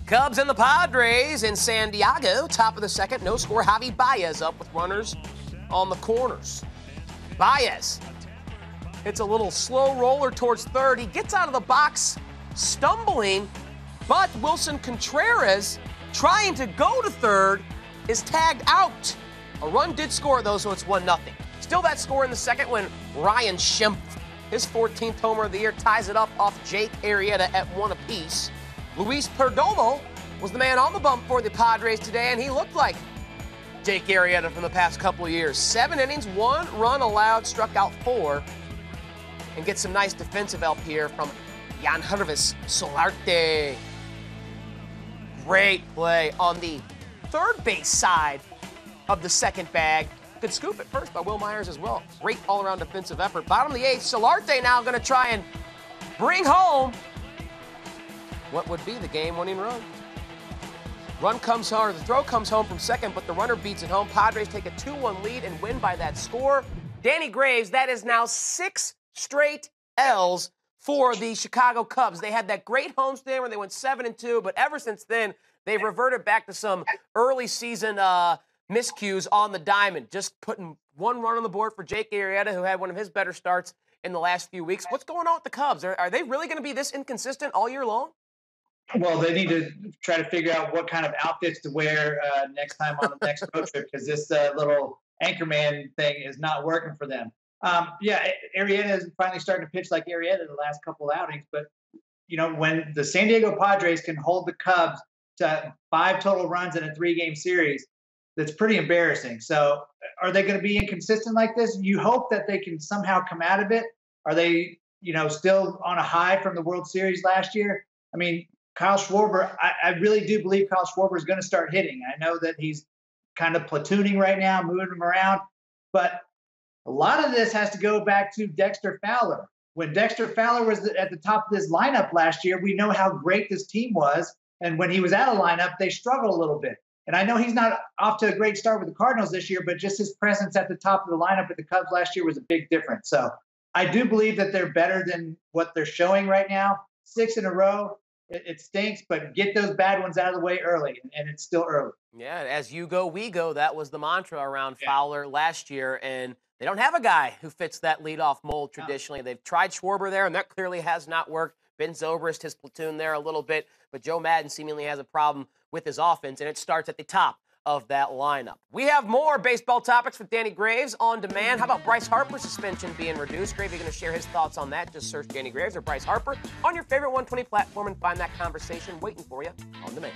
Cubs and the Padres in San Diego. Top of the second, no score. Javi Baez up with runners on the corners. Baez hits a little slow roller towards third. He gets out of the box stumbling, but Wilson Contreras, trying to go to third, is tagged out. A run did score, though, so it's 1-0. Still that score in the second when Ryan Schimpf, his 14th homer of the year, ties it up off Jake Arrieta at 1 apiece. Luis Perdomo was the man on the bump for the Padres today, and he looked like Jake Arrieta from the past couple of years. 7 innings, 1 run allowed, struck out 4, and gets some nice defensive help here from Yangervis Solarte. Great play on the third base side of the second bag. Good scoop at first by Will Myers as well. Great all-around defensive effort. Bottom of the 8th, Solarte now going to try and bring home what would be the game-winning run. Run comes home, or the throw comes home from second, but the runner beats it home. Padres take a 2-1 lead and win by that score. Danny Graves, that is now 6 straight L's for the Chicago Cubs. They had that great homestand where they went 7-2, but ever since then, they've reverted back to some early season miscues on the diamond. Just putting 1 run on the board for Jake Arrieta, who had one of his better starts in the last few weeks. What's going on with the Cubs? Are they really going to be this inconsistent all year long? Well, they need to try to figure out what kind of outfits to wear next time on the next road trip, because this little anchorman thing is not working for them. Arrieta is finally starting to pitch like Arrieta the last couple of outings. But, when the San Diego Padres can hold the Cubs to 5 total runs in a 3-game series, that's pretty embarrassing. So are they going to be inconsistent like this? You hope that they can somehow come out of it. Are they, still on a high from the World Series last year? I mean, Kyle Schwarber, I really do believe Kyle Schwarber is going to start hitting. I know that he's kind of platooning right now, moving him around, but a lot of this has to go back to Dexter Fowler. When Dexter Fowler was at the top of this lineup last year, we know how great this team was. And when he was out of lineup, they struggled a little bit. And I know he's not off to a great start with the Cardinals this year, but just his presence at the top of the lineup with the Cubs last year was a big difference. So I do believe that they're better than what they're showing right now. 6 in a row. It stinks, but get those bad ones out of the way early, and it's still early. Yeah, as you go, we go. That was the mantra around Fowler last year, and they don't have a guy who fits that leadoff mold traditionally. No. They've tried Schwarber there, and that clearly has not worked. Ben Zobrist, his platoon there a little bit, but Joe Madden seemingly has a problem with his offense, and it starts at the top of that lineup. We have more baseball topics with Danny Graves on demand. How about Bryce Harper's suspension being reduced? Gravy going to share his thoughts on that. Just search Danny Graves or Bryce Harper on your favorite 120 platform and find that conversation waiting for you on demand.